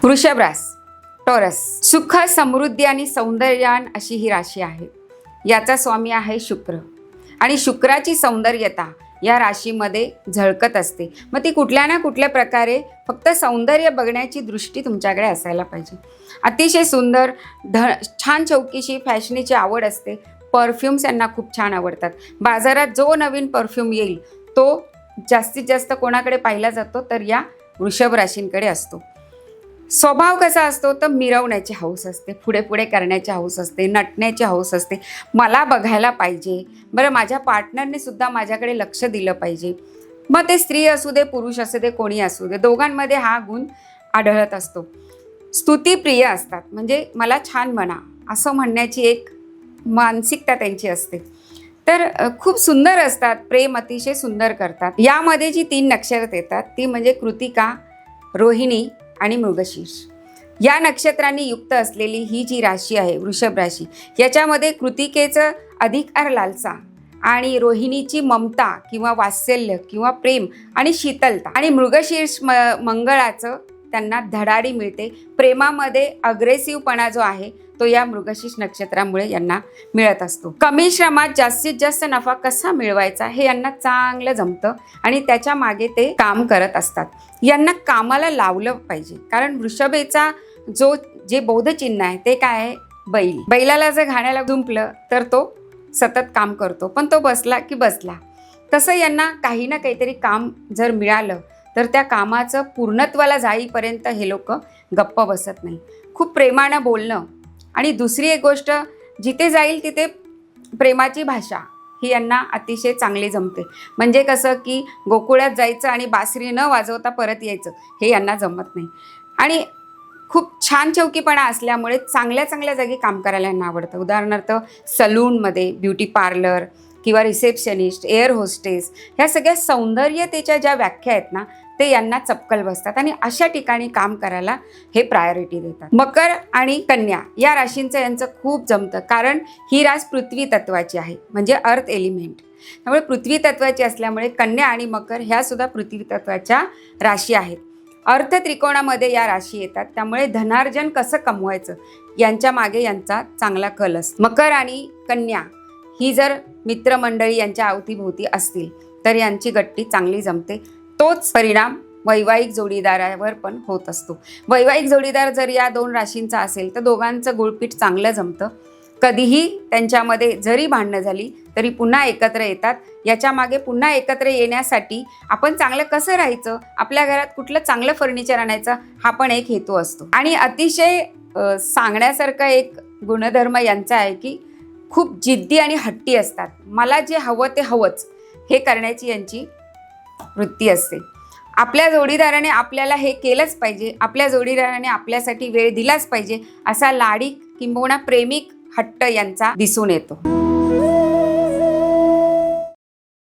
वृषभ रास टॉरस, सुख समृद्धी आणि सौंदर्यान अशी ही राशी आहे. याचा स्वामी आहे शुक्र आणि शुक्राची सौंदर्यता या राशीमध्ये झळकत असते. मग ती कुठल्या ना कुठल्या प्रकारे फक्त सौंदर्य बघण्याची दृष्टी तुमच्याकडे असायला पाहिजे. अतिशय सुंदर छान चौकीशी फॅशनीची आवड असते. परफ्युम्स यांना खूप छान आवडतात. बाजारात जो नवीन परफ्यूम येईल तो जास्तीत जास्त कोणाकडे पाहिला जातो तर या वृषभ राशींकडे असतो. स्वभाव कसा असतो तर मिरवण्याची हौस असते, पुढे पुढे करण्याची हौस असते, नटण्याची हौस असते. मला बघायला पाहिजे, बरं माझ्या पार्टनरने सुद्धा माझ्याकडे लक्ष दिलं पाहिजे. मग ते स्त्री असू दे पुरुष असू दे कोणी असू दे, दोघांमध्ये हा गुण आढळत असतो. स्तुतीप्रिय असतात, म्हणजे मला छान म्हणा असं म्हणण्याची एक मानसिकता त्यांची असते. तर खूप सुंदर असतात, प्रेम अतिशय सुंदर करतात. यामध्ये जी 3 नक्षत्र येतात ती म्हणजे कृतिका, रोहिणी आणि मृगशीर्ष. या नक्षत्रांनी युक्त असलेली ही जी राशी आहे वृषभ राशी, याच्यामध्ये कृतिकेचं अधिकार लालसा आणि रोहिणीची ममता किंवा वात्सल्य किंवा प्रेम आणि शीतलता आणि मृगशीर्ष मंगळाचं त्यांना धडाडी मिळते. प्रेमामध्ये अग्रेसिव्हपणा जो आहे तो या मृगशीर्ष नक्षत्रामुळे यांना मिळत असतो. कमी श्रमात जास्तीत जास्त नफा कसा मिळवायचा हे यांना चांगलं जमतं आणि त्याच्या मागे ते काम करत असतात. यांना कामाला लावलं पाहिजे, कारण वृषभेचा जे बौद्ध चिन्ह आहे ते काय आहे, बैल. बैलाला जर घाण्याला जुंपलं तर तो सतत काम करतो, पण तो बसला की बसला. तसं यांना काही ना काहीतरी काम जर मिळालं तर त्या कामाचं पूर्णत्वाला जाईपर्यंत हे लोक गप्प बसत नाही. खूप प्रेमानं बोलणं आणि दुसरी एक गोष्ट, जिथे जाईल तिथे प्रेमाची भाषा ही यांना अतिशय चांगली जमते. म्हणजे कसं की गोकुळात जायचं आणि बासरी न वाजवता परत यायचं हे यांना जमत नाही. आणि खूप छान चौकीपणा असल्यामुळे चांगल्या चांगल्या जागी काम करायला यांना आवडतं. उदाहरणार्थ सलूनमध्ये, ब्युटी पार्लर किंवा रिसेप्शनिस्ट, एअर होस्टेस, ह्या सगळ्या सौंदर्यतेच्या ज्या व्याख्या आहेत ना ते यांना चपकल बसतात आणि अशा ठिकाणी काम करायला हे प्रायोरिटी देतात. मकर आणि कन्या या राशींचं यांचं खूप जमतं, कारण ही रास पृथ्वी तत्वाची आहे, म्हणजे अर्थ एलिमेंट. त्यामुळे पृथ्वी तत्वाची असल्यामुळे कन्या आणि मकर ह्या सुद्धा पृथ्वी तत्वाच्या राशी आहेत. अर्थ त्रिकोणामध्ये या राशी येतात, त्यामुळे धनार्जन कसं कमवायचं यांच्या मागे यांचा चांगला कल असतो. मकर आणि कन्या ही जर मित्रमंडळी यांच्या अवतीभोवती असतील तर यांची गट्टी चांगली जमते. तोच परिणाम वैवाहिक जोडीदारावर पण होत असतो. वैवाहिक जोडीदार जर या 2 राशींचा असेल तर दोघांचं गुळपीठ चांगलं जमतं. कधीही त्यांच्यामध्ये जरी भांडणं झाली तरी पुन्हा एकत्र येतात. याच्या मागे पुन्हा एकत्र येण्यासाठी आपण चांगलं कसं राहायचं, आपल्या घरात कुठलं चांगलं फर्निचर आणायचं हा पण एक हेतू असतो. आणि अतिशय सांगण्यासारखा एक गुणधर्म यांचा आहे की खूप जिद्दी आणि हट्टी असतात. मला जे हवं ते हवंच हे करण्याची यांची वृत्ती असते. आपल्या जोडीदाराने आपल्याला हे केलंच पाहिजे, आपल्या जोडीदाराने आपल्यासाठी वेळ दिलाच पाहिजे, असा लाडिक किंबहुना प्रेमिक हट्ट यांचा दिसून येतो.